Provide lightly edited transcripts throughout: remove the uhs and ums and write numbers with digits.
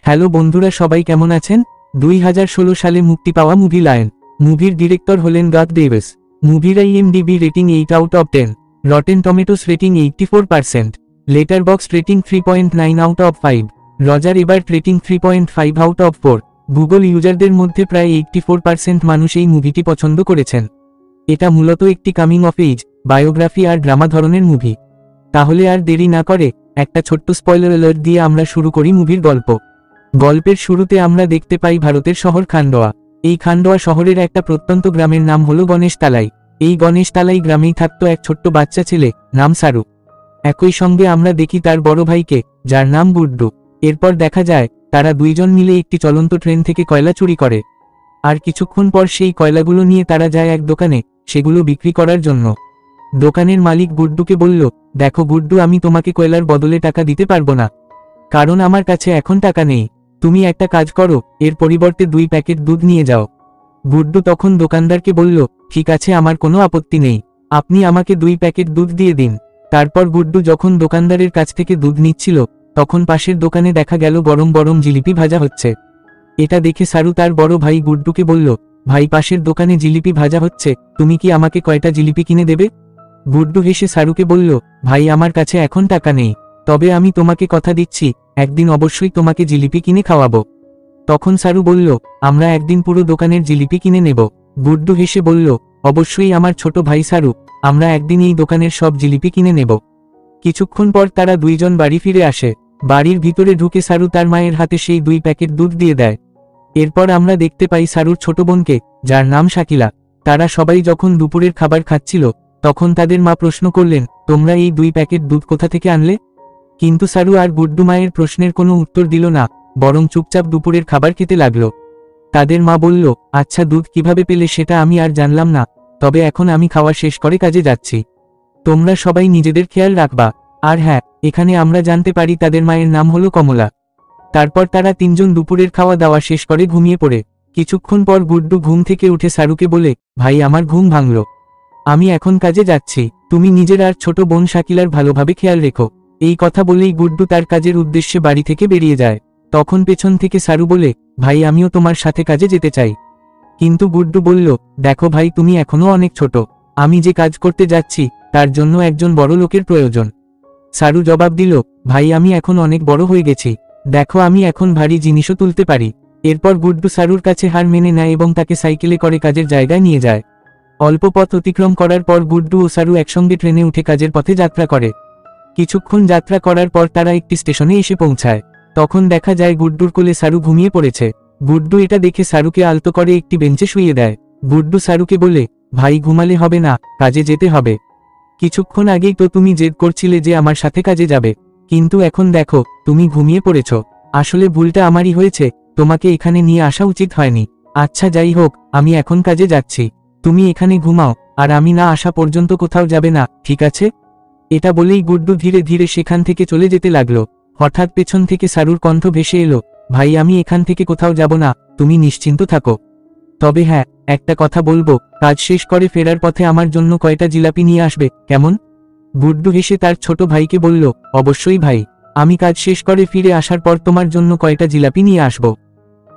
Hello বন্ধুরা, সবাই কেমন আছেন? 2016 সালে মুক্তি পাওয়া মুভি লায়ন। মুভির ডিরেক্টর হলেন গাথ ডেভিস। মুভির IMDb rating 8 out of 10, Rotten Tomatoes rating 84%, Letterboxd rating 3.9 out of 5, Roger Ebert rating 3.5 out of 4। Google ইউজারদের মধ্যে প্রায় 84% মানুষ এই মুভিটি পছন্দ করেছেন। এটা মূলত একটি কামিং অফ এজ, বায়োগ্রাফি আর ড্রামা ধরনের মুভি। তাহলে আর দেরি না করে একটা ছোট্ট স্পয়লার অ্যালার্ট দিয়ে আমরা শুরু করি মুভির গল্প। গল্পের শুরুতে আমরা দেখতে পাই ভারতের শহর খান্ডোয়া। এই খান্ডোয়া শহরের একটা প্রত্যন্ত গ্রামের নাম হলো গণেশতালাই। এই গণেশতালাই গ্রামেই থাকতো এক ছোট্ট বাচ্চা ছেলে, নাম সারু। একই সঙ্গে আমরা দেখি তার বড় ভাইকে, যার নাম গুড্ডু। এরপর দেখা যায় তারা দুইজন মিলে একটি চলন্ত ট্রেন থেকে কয়লা চুরি করে। আর কিছুক্ষণ পর সেই কয়লাগুলো নিয়ে তারা যায় এক দোকানে, সেগুলো বিক্রি করার জন্য। দোকানের মালিক গুড্ডুকে বলল, দেখো গুড্ডু, আমি তোমাকে কয়লার বদলে টাকা দিতে পারবো না, কারণ আমার কাছে এখন টাকা নেই। তুমি একটা কাজ করো, এর পরিবর্তে 2 প্যাকেট দুধ নিয়ে যাও। গুড্ডু তখন দোকানদারকে বলল, ঠিক আছে, আমার কোনো আপত্তি নেই, আপনি আমাকে 2 প্যাকেট দুধ দিয়ে দিন। তারপর গুড্ডু যখন দোকানদারের কাছ থেকে দুধ নিচ্ছিল, তখন পাশের দোকানে দেখা গেল গরম গরম জিলিপি ভাজা হচ্ছে। এটা দেখে সারু তার বড় ভাই গুড্ডুকে বলল, ভাই, পাশের দোকানে জিলিপি ভাজা হচ্ছে, তুমি কি আমাকে কয়টা জিলিপি কিনে দেবে? গুড্ডু হেসে সারুকে বলল, ভাই, আমার কাছে এখন টাকা নেই, তবে আমি তোমাকে কথা দিচ্ছি, একদিন অবশ্যই তোমাকে জিলিপি কিনে খাওয়াবো। তখন সারু বলল, আমরা একদিন পুরো দোকানের জিলিপি কিনে নেব। গুড্ডু হেসে বলল, অবশ্যই আমার ছোট ভাই সারু, আমরা একদিন এই দোকানের সব জিলিপি কিনে নেব। কিছুক্ষণ পর তারা দুইজন বাড়ি ফিরে আসে। বাড়ির ভিতরে ঢুকে সারু তার মায়ের হাতে সেই 2 প্যাকেট দুধ দিয়ে দেয়। এরপর আমরা দেখতে পাই সারুর ছোট বোনকে, যার নাম শাকিলা। তারা সবাই যখন দুপুরের খাবার খাচ্ছিল, তখন তাদের মা প্রশ্ন করলেন, তোমরা এই 2 প্যাকেট দুধ কোথা থেকে আনলে? কিন্তু সারু আর গুড্ডু মায়ের প্রশ্নের কোনো উত্তর দিল না, বরং চুপচাপ দুপুরের খাবার খেতে লাগল। তাদের মা বলল, আচ্ছা, দুধ কিভাবে পেলে সেটা আমি আর জানলাম না, তবে এখন আমি খাওয়া শেষ করে কাজে যাচ্ছি। তোমরা সবাই নিজেদের খেয়াল রাখবা। আর হ্যাঁ, এখানে আমরা জানতে পারি তাদের মায়ের নাম হলো কমলা। তারপর তারা 3 জন দুপুরের খাওয়া দাওয়া শেষ করে ঘুমিয়ে পড়ে। কিছুক্ষণ পর গুড্ডু ঘুম থেকে উঠে সারুকে বলে, ভাই, আমার ঘুম ভাঙল, আমি এখন কাজে যাচ্ছি, তুমি নিজের আর ছোট বোন শাকিলার ভালোভাবে খেয়াল রেখো। এই কথা বলেই গুড্ডু তার কাজের উদ্দেশ্যে বাড়ি থেকে বেরিয়ে যায়। তখন পেছন থেকে সারু বলে, ভাই, আমিও তোমার সাথে কাজে যেতে চাই। কিন্তু গুড্ডু বলল, দেখো ভাই, তুমি এখনো অনেক ছোট, আমি যে কাজ করতে যাচ্ছি তার জন্য একজন বড় লোকের প্রয়োজন। সারু জবাব দিল, ভাই, আমি এখন অনেক বড় হয়ে গেছি, দেখো আমি এখন ভারী জিনিসও তুলতে পারি। এরপর গুড্ডু সারুর কাছে হার মেনে নেয় এবং তাকে সাইকেলে করে কাজের জায়গায় নিয়ে যায়। অল্প পথ অতিক্রম করার পর গুড্ডু ও সারু একসঙ্গে ট্রেনে উঠে কাজের পথে যাত্রা করে। কিছুক্ষণ যাত্রা করার পর তারা একটি স্টেশনে এসে পৌঁছায়। তখন দেখা যায় গুড্ডুর কোলে সারু ঘুমিয়ে পড়েছে। গুড্ডু এটা দেখে সারুকে আলতো করে একটি বেঞ্চে শুইয়ে দেয়। গুড্ডু সারুকে বলে, ভাই, ঘুমালে হবে না, কাজে যেতে হবে। কিছুক্ষণ আগেই তো তুমি জেদ করছিলে যে আমার সাথে কাজে যাবে, কিন্তু এখন দেখো তুমি ঘুমিয়ে পড়েছ। আসলে ভুলটা আমারই হয়েছে, তোমাকে এখানে নিয়ে আসা উচিত হয়নি। আচ্ছা, যাই হোক, আমি এখন কাজে যাচ্ছি, তুমি এখানে ঘুমাও, আর আমি না আসা পর্যন্ত কোথাও যাবে না, ঠিক আছে? এটা বলেই গুড্ডু ধীরে ধীরে সেখান থেকে চলে যেতে লাগলো। হঠাৎ পেছন থেকে সারুর কণ্ঠ ভেসে এলো, ভাই, আমি এখান থেকে কোথাও যাব না, তুমি নিশ্চিন্ত থাকো। তবে হ্যাঁ, একটা কথা বলবো, কাজ শেষ করে ফেরার পথে আমার জন্য কয়টা জিলাপি নিয়ে আসবে, কেমন? গুড্ডু হেসে তার ছোট ভাইকে বলল, অবশ্যই ভাই, আমি কাজ শেষ করে ফিরে আসার পর তোমার জন্য কয়টা জিলাপি নিয়ে আসব।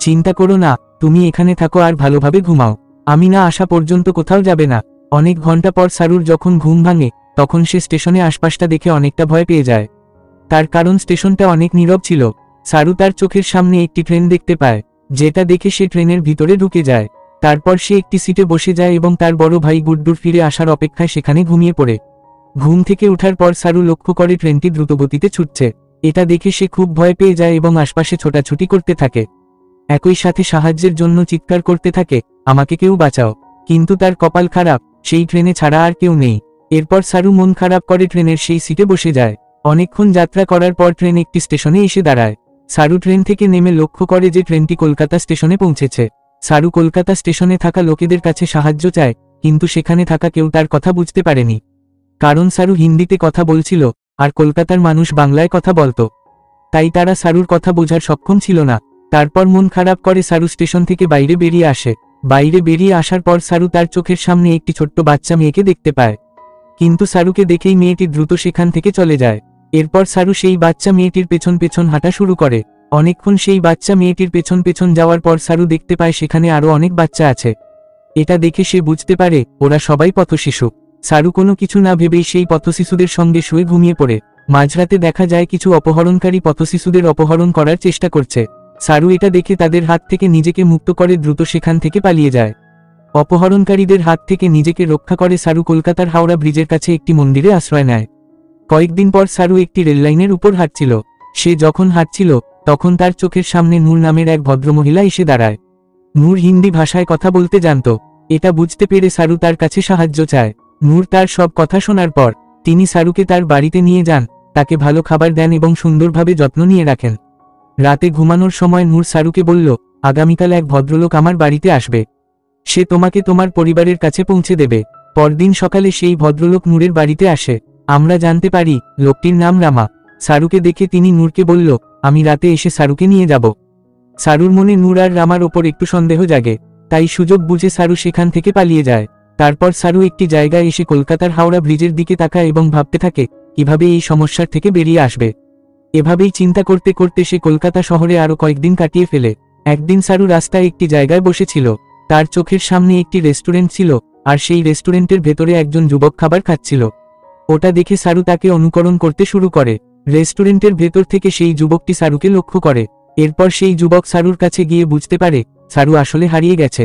চিন্তা করো না, তুমি এখানে থাকো আর ভালোভাবে ঘুমাও, আমি না আসা পর্যন্ত কোথাও যাবে না। অনেক ঘন্টা পর সারুর যখন ঘুম ভাঙে, তখন সে স্টেশনে আশপাশটা দেখে অনেকটা ভয় পেয়ে যায়। তার কারণ স্টেশনটা অনেক নীরব ছিল। সারু তার চোখের সামনে একটি ট্রেন দেখতে পায়, যেটা দেখে সে ট্রেনের ভিতরে ঢুকে যায়। তারপর সে একটি সিটে বসে যায় এবং তার বড় ভাই গুড্ডুর ফিরে আসার অপেক্ষায় সেখানে ঘুমিয়ে পড়ে। ঘুম থেকে ওঠার পর সারু লক্ষ্য করে ট্রেনটি দ্রুতগতিতে ছুটছে। এটা দেখে সে খুব ভয় পেয়ে যায় এবং আশপাশে ছোটাছুটি করতে থাকে। একই সাথে সাহায্যের জন্য চিৎকার করতে থাকে, আমাকে কেউ বাঁচাও। কিন্তু তার কপাল খারাপ, সেই ট্রেনে ছাড়া আর কেউ নেই। এরপর সারু মন খারাপ করে ট্রেনের সেই সিটে বসে যায়। অনেকক্ষণ যাত্রা করার পর ট্রেন একটি স্টেশনে এসে দাঁড়ায়। সারু ট্রেন থেকে নেমে লক্ষ্য করে যে ট্রেনটি কলকাতা স্টেশনে পৌঁছেছে। সারু কলকাতা স্টেশনে থাকা লোকেদের কাছে সাহায্য চায়, কিন্তু সেখানে থাকা কেউ তার কথা বুঝতে পারেনি, কারণ সারু হিন্দিতে কথা বলছিল আর কলকাতার মানুষ বাংলায় কথা বলতো, তাই তারা সারুর কথা বোঝার সক্ষম ছিল না। তারপর মন খারাপ করে সারু স্টেশন থেকে বাইরে বেরিয়ে আসে। বাইরে বেরিয়ে আসার পর সারু তার চোখের সামনে একটি ছোট্ট বাচ্চা মেয়েকে দেখতে পায়, কিন্তু সারুকে দেখেই মেয়েটি দ্রুত সেখান থেকে চলে যায়। এরপর সারু সেই বাচ্চা মেয়েটির পেছন পেছন হাঁটা শুরু করে। অনেকক্ষণ সেই বাচ্চা মেয়েটির পেছন পেছন যাওয়ার পর সারু দেখতে পায় সেখানে আরও অনেক বাচ্চা আছে। এটা দেখে সে বুঝতে পারে ওরা সবাই পথশিশু। সারু কোনো কিছু না ভেবেই সেই পথশিশুদের সঙ্গে শুয়ে ঘুমিয়ে পড়ে। মাঝরাতে দেখা যায় কিছু অপহরণকারী পথশিশুদের অপহরণ করার চেষ্টা করছে। সারু এটা দেখে তাদের হাত থেকে নিজেকে মুক্ত করে দ্রুত সেখান থেকে পালিয়ে যায়। অপহরণকারীদের হাত থেকে নিজেকে রক্ষা করে সারু কলকাতার হাওড়া ব্রিজের কাছে একটি মন্দিরে আশ্রয় নেয়। কয়েকদিন পর সারু একটি রেললাইনের উপর হাঁটছিল। সে যখন হাঁটছিল তখন তার চোখের সামনে নূর নামের এক ভদ্রমহিলা এসে দাঁড়ায়। নূর হিন্দি ভাষায় কথা বলতে জানত। এটা বুঝতে পেরে সারু তার কাছে সাহায্য চায়। নূর তার সব কথা শোনার পর তিনি সারুকে তার বাড়িতে নিয়ে যান, তাকে ভালো খাবার দেন এবং সুন্দরভাবে যত্ন নিয়ে রাখেন। রাতে ঘুমানোর সময় নূর সারুকে বলল, আগামীকাল এক ভদ্রলোক আমার বাড়িতে আসবে। সে তোমাকে তোমার পরিবারের কাছে পৌঁছে দেবে। পরদিন সকালে সেই ভদ্রলোক নূরের বাড়িতে আসে। আমরা জানতে পারি লোকটির নাম রামা। সারুকে দেখে তিনি নূরকে বলল, আমি রাতে এসে সারুকে নিয়ে যাব। সারুর মনে নূর আর রামার ওপর একটু সন্দেহ জাগে, তাই সুযোগ বুঝে সারু সেখান থেকে পালিয়ে যায়। তারপর সারু একটি জায়গায় এসে কলকাতার হাওড়া ব্রিজের দিকে তাকায় এবং ভাবতে থাকে কিভাবে এই সমস্যার থেকে বেরিয়ে আসবে। এভাবেই চিন্তা করতে করতে সে কলকাতা শহরে আরও কয়েকদিন কাটিয়ে ফেলে। একদিন সারু রাস্তায় একটি জায়গায় বসেছিল। তার চোখের সামনে একটি রেস্টুরেন্ট ছিল, আর সেই রেস্টুরেন্টের ভেতরে একজন যুবক খাবার খাচ্ছিল। ওটা দেখে সারু তাকে অনুকরণ করতে শুরু করে। রেস্টুরেন্টের ভেতর থেকে সেই যুবকটি সারুকে লক্ষ্য করে। এরপর সেই যুবক সারুর কাছে গিয়ে বুঝতে পারে সারু আসলে হারিয়ে গেছে।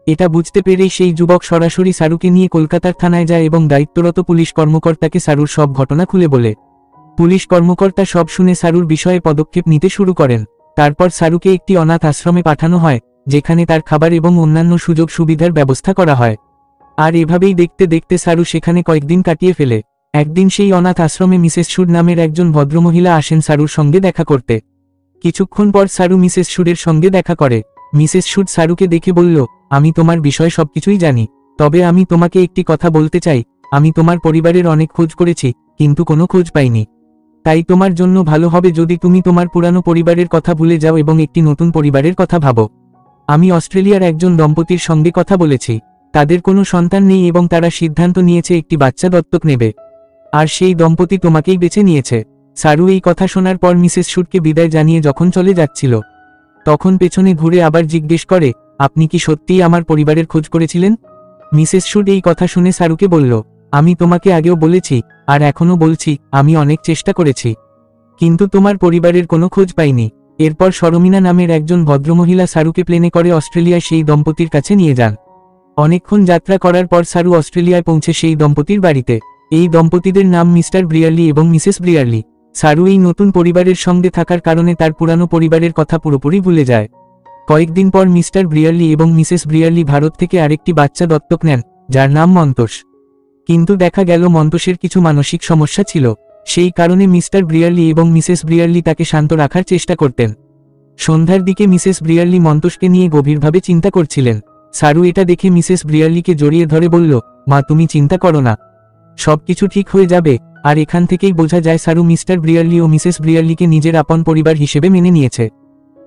এটা বুঝতে পেরেই সেই যুবক সরাসরি সারুকে নিয়ে কলকাতার থানায় যায় এবং দায়িত্বরত পুলিশ কর্মকর্তাকে সারুর সব ঘটনা খুলে বলে। পুলিশ কর্মকর্তা সব শুনে সারুর বিষয়ে পদক্ষেপ নিতে শুরু করেন। তারপর সারুকে একটি অনাথ আশ্রমে পাঠানো হয়, যেখানে তার খাবার এবং অন্যান্য সুযোগ সুবিধার ব্যবস্থা করা হয়। আর এভাবেই দেখতে দেখতে সারু সেখানে কয়েকদিন কাটিয়ে ফেলে। একদিন সেই অনাথ আশ্রমে মিসেস সুর নামের একজন ভদ্রমহিলা আসেন সারুর সঙ্গে দেখা করতে। কিছুক্ষণ পর সারু মিসেস সুরের সঙ্গে দেখা করে। মিসেস সুর সারুকে দেখে বলল, আমি তোমার বিষয়ে সবকিছুই জানি, তবে আমি তোমাকে একটি কথা বলতে চাই। আমি তোমার পরিবারের অনেক খোঁজ করেছি, কিন্তু কোনো খোঁজ পাইনি। তাই তোমার জন্য ভালো হবে যদি তুমি তোমার পুরানো পরিবারের কথা ভুলে যাও এবং একটি নতুন পরিবারের কথা ভাবো। আমি অস্ট্রেলিয়ার একজন দম্পতির সঙ্গে কথা বলেছি। তাদের কোনো সন্তান নেই এবং তারা সিদ্ধান্ত নিয়েছে একটি বাচ্চা দত্তক নেবে। আর সেই দম্পতি তোমাকেই বেছে নিয়েছে। সারু এই কথা শোনার পর মিসেস সুরকে বিদায় জানিয়ে যখন চলে যাচ্ছিল, তখন পেছনে ঘুরে আবার জিজ্ঞেস করে, আপনি কি সত্যিই আমার পরিবারের খোঁজ করেছিলেন? মিসেস সুর এই কথা শুনে সারুকে বলল, আমি তোমাকে আগেও বলেছি, আর এখনও বলছি, আমি অনেক চেষ্টা করেছি, কিন্তু তোমার পরিবারের কোনো খোঁজ পাইনি। এরপর শর্মিনা নামের একজন ভদ্রমহিলা সারুকে প্লেনে করে অস্ট্রেলিয়ায় সেই দম্পতির কাছে নিয়ে যান। অনেকক্ষণ যাত্রা করার পর সারু অস্ট্রেলিয়ায় পৌঁছে সেই দম্পতির বাড়িতে। এই দম্পতিদের নাম মিস্টার ব্রিয়ারলি এবং মিসেস ব্রিয়ারলি। সারু এই নতুন পরিবারের সঙ্গে থাকার কারণে তার পুরানো পরিবারের কথা পুরোপুরি ভুলে যায়। কয়েকদিন পর মিস্টার ব্রিয়ারলি এবং মিসেস ব্রিয়ারলি ভারত থেকে আরেকটি বাচ্চা দত্তক নেন, যার নাম মন্তোষ। কিন্তু দেখা গেল মন্তোষের কিছু মানসিক সমস্যা ছিল। সেই কারণে মিস্টার ব্রিয়ারলি এবং মিসেস ব্রিয়ারলি তাকে শান্ত রাখার চেষ্টা করতেন। সন্ধ্যার দিকে মিসেস ব্রিয়ারলি মন্তোষকে নিয়ে গভীরভাবে চিন্তা করছিলেন। সারু এটা দেখে মিসেস ব্রিয়ারলিকে জড়িয়ে ধরে বলল, মা তুমি চিন্তা করো না, সবকিছু ঠিক হয়ে যাবে। আর এখান থেকেই বোঝা যায় সারু মিস্টার ব্রিয়ারলি ও মিসেস ব্রিয়ারলিকে নিজের আপন পরিবার হিসেবে মেনে নিয়েছে।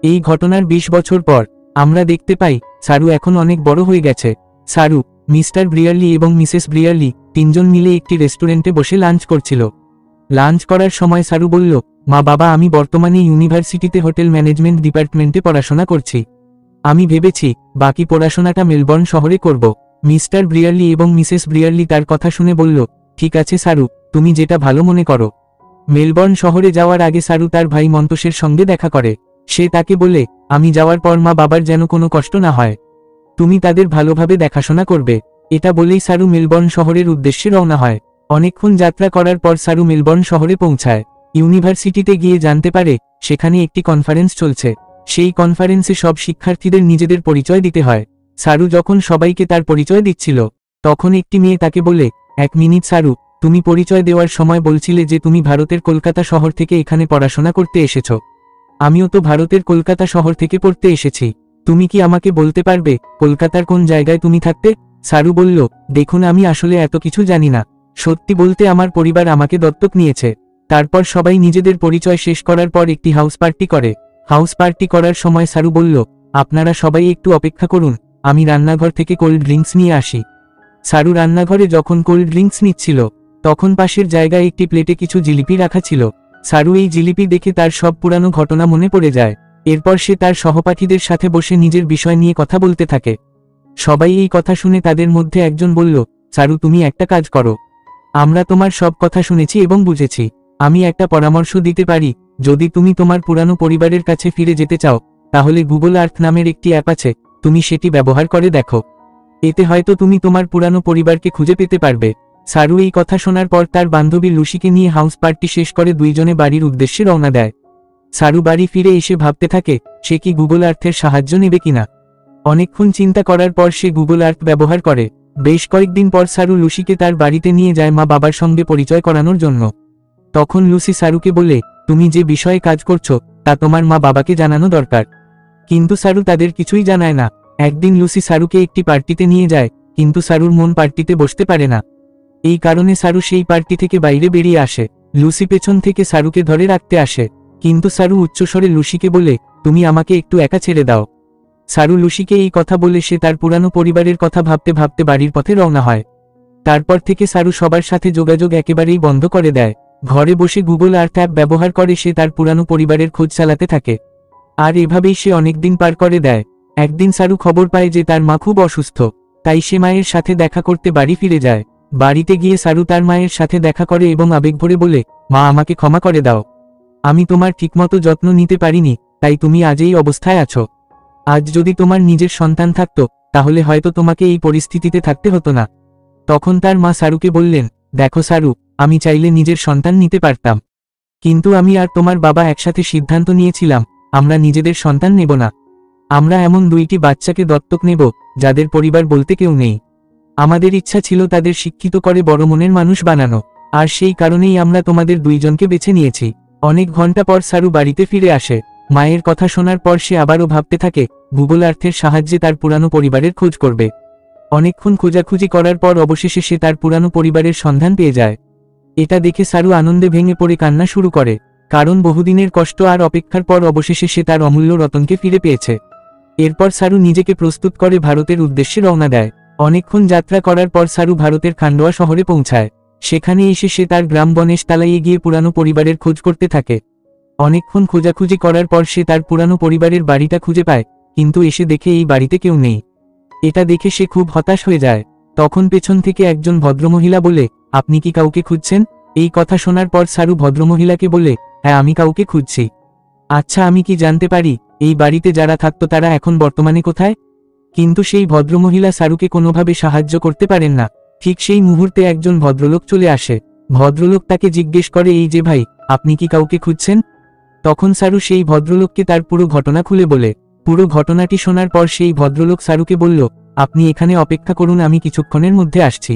এই ঘটনার 20 বছর পর আমরা দেখতে পাই সারু এখন অনেক বড় হয়ে গেছে। সারু, মিস্টার ব্রিয়ারলি এবং মিসেস ব্রিয়ারলি তিনজন মিলে একটি রেস্টুরেন্টে বসে লাঞ্চ করছিল। লাঞ্চ করার সময় সারু বলল, মা বাবা আমি বর্তমানে ইউনিভার্সিটিতে হোটেল ম্যানেজমেন্ট ডিপার্টমেন্টে পড়াশোনা করছি। আমি ভেবেছি বাকি পড়াশোনাটা মেলবর্ন শহরে করব। মিস্টার ব্রিয়ারলি এবং মিসেস ব্রিয়ারলি তার কথা শুনে বলল, ঠিক আছে সারু, তুমি যেটা ভালো মনে করো। মেলবর্ন শহরে যাওয়ার আগে সারু তার ভাই মন্তোষের সঙ্গে দেখা করে। সে তাকে বলে, আমি যাওয়ার পর মা বাবার যেন কোনো কষ্ট না হয়, তুমি তাদের ভালোভাবে দেখাশোনা করবে। এটা বলেই সারু মেলবর্ন শহরের উদ্দেশ্যে রওনা হয়। অনেকক্ষণ যাত্রা করার পর সারু মেলবর্ন শহরে পৌঁছায়। ইউনিভার্সিটিতে গিয়ে জানতে পারে সেখানে একটি কনফারেন্স চলছে। সেই কনফারেন্সে সব শিক্ষার্থীদের নিজেদের পরিচয় দিতে হয়। সারু যখন সবাইকে তার পরিচয় দিচ্ছিল, তখন একটি মেয়ে তাকে বলে, 1 মিনিট সারু, তুমি পরিচয় দেওয়ার সময় বলছিলে যে তুমি ভারতের কলকাতা শহর থেকে এখানে পড়াশোনা করতে এসেছ। আমিও তো ভারতের কলকাতা শহর থেকে পড়তে এসেছি। তুমি কি আমাকে বলতে পারবে কলকাতার কোন জায়গায় তুমি থাকতে? সারু বলল, দেখুন আমি আসলে এত কিছু জানি না। সত্যি বলতে আমার পরিবার আমাকে দত্তক নিয়েছে। তারপর সবাই নিজেদের পরিচয় শেষ করার পর একটি হাউস পার্টি করে। হাউস পার্টি করার সময় সারু বলল, আপনারা সবাই একটু অপেক্ষা করুন, আমি রান্নাঘর থেকে কোল্ড ড্রিঙ্কস নিয়ে আসি। সারু রান্নাঘরে যখন কোল্ড ড্রিঙ্কস নিচ্ছিল, তখন পাশের জায়গায় একটি প্লেটে কিছু জিলিপি রাখা ছিল। সারু এই জিলিপি দেখে তার সব পুরানো ঘটনা মনে পড়ে যায়। এরপর সে তার সহপাঠীদের সাথে বসে নিজের বিষয় নিয়ে কথা বলতে থাকে। সবাই এই কথা শুনে তাদের মধ্যে একজন বলল, সারু তুমি একটা কাজ করো, আমরা তোমার সব কথা শুনেছি এবং বুঝেছি। আমি একটা পরামর্শ দিতে পারি, যদি তুমি তোমার পুরানো পরিবারের কাছে ফিরে যেতে চাও তাহলে গুগল আর্থ নামের একটি অ্যাপ আছে, তুমি সেটি ব্যবহার করে দেখো। এতে হয়তো তুমি তোমার পুরানো পরিবারকে খুঁজে পেতে পারবে। সারু এই কথা শোনার পর তার বান্ধবী লুসিকে নিয়ে হাউস পার্টি শেষ করে দুইজনে বাড়ির উদ্দেশ্যে রওনা দেয়। সারু বাড়ি ফিরে এসে ভাবতে থাকে সে কি গুগল আর্থের সাহায্য নেবে কিনা। অনেকক্ষণ চিন্তা করার পর সে গুগল আর্থ ব্যবহার করে। বেশ কয়েকদিন পর সারু লুসিকে তার বাড়িতে নিয়ে যায় মা বাবার সঙ্গে পরিচয় করানোর জন্য। তখন লুসি সারুকে বলে, তুমি যে বিষয়ে কাজ করছো তা তোমার মা বাবাকে জানানো দরকার। কিন্তু সারু তাদের কিছুই জানায় না। একদিন লুসি সারুকে একটি পার্টিতে নিয়ে যায়, কিন্তু সারুর মন পার্টিতে বসতে পারে না। এই কারণে সারু সেই পার্টি থেকে বাইরে বেরিয়ে আসে। লুসি পেছন থেকে সারুকে ধরে রাখতে আসে, কিন্তু সারু উচ্চস্বরে লুসিকে বলে, তুমি আমাকে একটু একা ছেড়ে দাও। সারু লুসিকে এই কথা বলে সে তার পুরানো পরিবারের কথা ভাবতে ভাবতে বাড়ির পথে রওনা হয়। তারপর থেকে সারু সবার সাথে যোগাযোগ একেবারেই বন্ধ করে দেয়। ঘরে বসে গুগল আর্থ অ্যাপ ব্যবহার করে সে তার পুরানো পরিবারের খোঁজ চালাতে থাকে। আর এভাবেই সে অনেকদিন পার করে দেয়। একদিন সারু খবর পায় যে তার মা খুব অসুস্থ, তাই সে মায়ের সাথে দেখা করতে বাড়ি ফিরে যায়। বাড়িতে গিয়ে সারু তার মায়ের সাথে দেখা করে এবং আবেগভরে বলে, মা আমাকে ক্ষমা করে দাও, আমি তোমার ঠিকমতো যত্ন নিতে পারিনি, তাই তুমি আজ এই অবস্থায় আছো। আজ যদি তোমার নিজের সন্তান থাকতো তাহলে হয়তো তোমাকে এই পরিস্থিতিতে থাকতে হতো না। তখন তার মা সারুকে বললেন, দেখো সারু, আমি চাইলে নিজের সন্তান নিতে পারতাম, কিন্তু আমি আর তোমার বাবা একসাথে সিদ্ধান্ত নিয়েছিলাম আমরা নিজেদের সন্তান নেব না। আমরা এমন দুইটি বাচ্চাকে দত্তক নেব যাদের পরিবার বলতে কেউ নেই। আমাদের ইচ্ছা ছিল তাদের শিক্ষিত করে বড় মনের মানুষ বানানো, আর সেই কারণেই আমরা তোমাদের দুইজনকে বেছে নিয়েছি। অনেক ঘন্টা পর সারু বাড়িতে ফিরে আসে। মায়ের কথা শোনার পর সে আবারও ভাবতে থাকে গুগল আর্থের সাহায্যে তার পুরানো পরিবারের খোঁজ করবে। অনেকক্ষণ খোঁজাখুঁজি করার পর অবশেষে সে তার পুরানো পরিবারের সন্ধান পেয়ে যায়। এটা দেখে সারু আনন্দে ভেঙে পড়ে কান্না শুরু করে, কারণ বহুদিনের কষ্ট আর অপেক্ষার পর অবশেষে সে তার অমূল্য রতনকে ফিরে পেয়েছে। এরপর সারু নিজেকে প্রস্তুত করে ভারতের উদ্দেশ্যে রওনা দেয়। অনেকক্ষণ যাত্রা করার পর সারু ভারতের খান্ডোয়া শহরে পৌঁছায়। সেখানে এসে সে তার গ্রাম বনেশ তালাইয়ে গিয়ে পুরানো পরিবারের খোঁজ করতে থাকে। অনেকক্ষণ খোঁজাখুঁজি করার পর সে তার পুরানো পরিবারের বাড়িটা খুঁজে পায়, কিন্তু এসে দেখে এই বাড়িতে কেউ নেই। এটা দেখে সে খুব হতাশ হয়ে যায়। তখন পেছন থেকে একজন ভদ্রমহিলা বলে, আপনি কি কাউকে খুঁজছেন? এই কথা শোনার পর সারু ভদ্রমহিলাকে বলে, হ্যাঁ আমি কাউকে খুঁজছি। আচ্ছা আমি কি জানতে পারি এই বাড়িতে যারা থাকতো তারা এখন বর্তমানে কোথায়? কিন্তু সেই ভদ্রমহিলা সারুকে কোনোভাবে সাহায্য করতে পারেন না। ঠিক সেই মুহূর্তে একজন ভদ্রলোক চলে আসে। ভদ্রলোক তাকে জিজ্ঞেস করে, এই যে ভাই, আপনি কি কাউকে খুঁজছেন? তখন সারু সেই ভদ্রলোককে তার পুরো ঘটনা খুলে বলে। পুরো ঘটনাটি শোনার পর সেই ভদ্রলোক সারুকে বলল, আপনি এখানে অপেক্ষা করুন, আমি কিছুক্ষণের মধ্যে আসছি।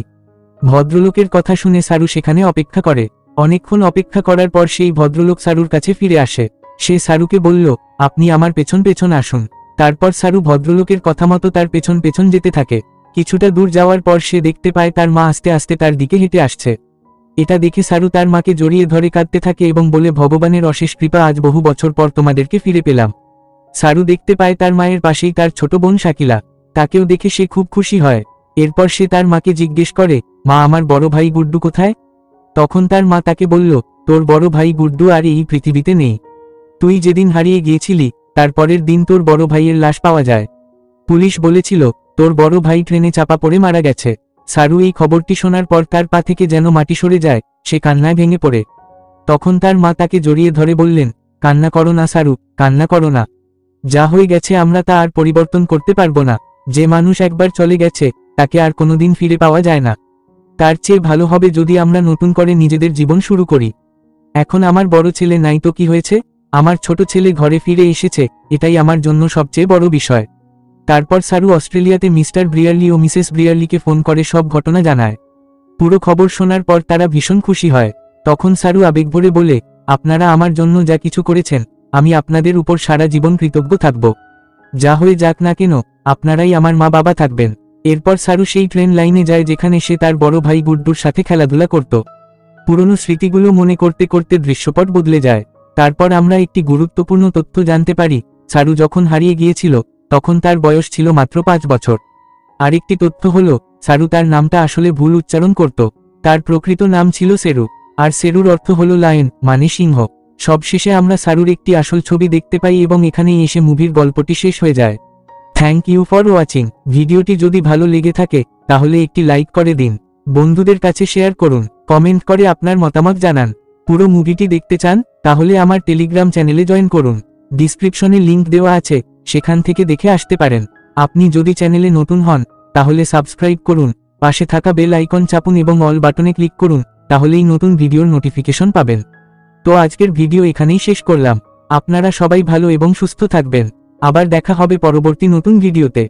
ভদ্রলোকের কথা শুনে সারু সেখানে অপেক্ষা করে। অনেকক্ষণ অপেক্ষা করার পর সেই ভদ্রলোক সারুর কাছে ফিরে আসে। সে সারুকে বলল, আপনি আমার পেছন পেছন আসুন। তারপর সারু ভদ্রলোকের কথা মতো তার পেছন পেছন যেতে থাকে। কিছুটা দূর যাওয়ার পর সে দেখতে পায় তার মা আস্তে আস্তে তার দিকে হেঁটে আসছে। এটা দেখে সারু তার মাকে জড়িয়ে ধরে কাঁদতে থাকে এবং বলে, ভগবানের অশেষ কৃপা, আজ বহু বছর পর তোমাদেরকে ফিরে পেলাম। সারু দেখতে পায় তার মায়ের পাশেই তার ছোট বোন শাকিলা। তাকেও দেখে সে খুব খুশি হয়। এরপর সে তার মাকে জিজ্ঞেস করে, মা আমার বড় ভাই গুড্ডু কোথায়? তখন তার মা তাকে বলল, তোর বড় ভাই গুড্ডু আর এই পৃথিবীতে নেই। তুই যেদিন হারিয়ে গিয়েছিলি তার পরের দিন তোর বড় ভাইয়ের লাশ পাওয়া যায়। পুলিশ বলেছিল তোর বড় ভাই ট্রেনে চাপা পড়ে মারা গেছে। সারু এই খবরটি শোনার পর তার পা থেকে যেন মাটি সরে যায়, সে কান্নায় ভেঙে পড়ে। তখন তার মা তাকে জড়িয়ে ধরে বললেন, কান্না করো না সারু, কান্না করো না। যা হয়ে গেছে আমরা তা আর পরিবর্তন করতে পারবো না। যে মানুষ একবার চলে গেছে তাকে আর কোনোদিন ফিরে পাওয়া যায় না। তার চেয়ে ভালো হবে যদি আমরা নতুন করে নিজেদের জীবন শুরু করি। এখন আমার বড় ছেলে নাই তো কি হয়েছে, আমার ছোট ছেলে ঘরে ফিরে এসেছে, এটাই আমার জন্য সবচেয়ে বড় বিষয়। তারপর সারু অস্ট্রেলিয়াতে মিস্টার ব্রিয়ারলি ও মিসেস ব্রিয়ারলিকে ফোন করে সব ঘটনা জানায়। পুরো খবর শোনার পর তারা ভীষণ খুশি হয়। তখন সারু আবেগভরে বলে, আপনারা আমার জন্য যা কিছু করেছেন আমি আপনাদের উপর সারা জীবন কৃতজ্ঞ থাকব। যা হয়ে যাক না কেন আপনারাই আমার মা বাবা থাকবেন। এরপর সারু সেই ট্রেন লাইনে যায় যেখানে সে তার বড় ভাই গুড্ডুর সাথে খেলাধুলা করত। পুরনো স্মৃতিগুলো মনে করতে করতে দৃশ্যপট বদলে যায়। তারপর আমরা একটি গুরুত্বপূর্ণ তথ্য জানতে পারি, সারু যখন হারিয়ে গিয়েছিল তখন তার বয়স ছিল মাত্র 5 বছর। আরেকটি তথ্য হলো, সারু তার নামটা আসলে ভুল উচ্চারণ করত। তার প্রকৃত নাম ছিল সেরু, আর সেরুর অর্থ হলো লায়ন, মানে সিংহ। সবশেষে আমরা সারুর একটি আসল ছবি দেখতে পাই এবং এখানেই এসে মুভির গল্পটি শেষ হয়ে যায়। Thank you for watching. ভিডিওটি যদি ভালো লেগে থাকে তাহলে একটি লাইক করে দিন, বন্ধুদের কাছে শেয়ার করুন, কমেন্ট করে আপনার মতামত জানান। পুরো মুভিটি দেখতে চান তাহলে আমার টেলিগ্রাম চ্যানেলে জয়েন করুন, ডিসক্রিপশনে লিংক দেওয়া আছে, সেখান থেকে দেখে আসতে পারেন। আপনি যদি চ্যানেলে নতুন হন তাহলে সাবস্ক্রাইব করুন, পাশে থাকা বেল আইকন চাপুন এবং অল বাটনে ক্লিক করুন, তাহলেই নতুন ভিডিওর নোটিফিকেশন পাবেন। তো আজকের ভিডিও এখানেই শেষ করলাম। আপনারা সবাই ভালো এবং সুস্থ থাকবেন। আবার দেখা হবে পরবর্তী নতুন ভিডিওতে।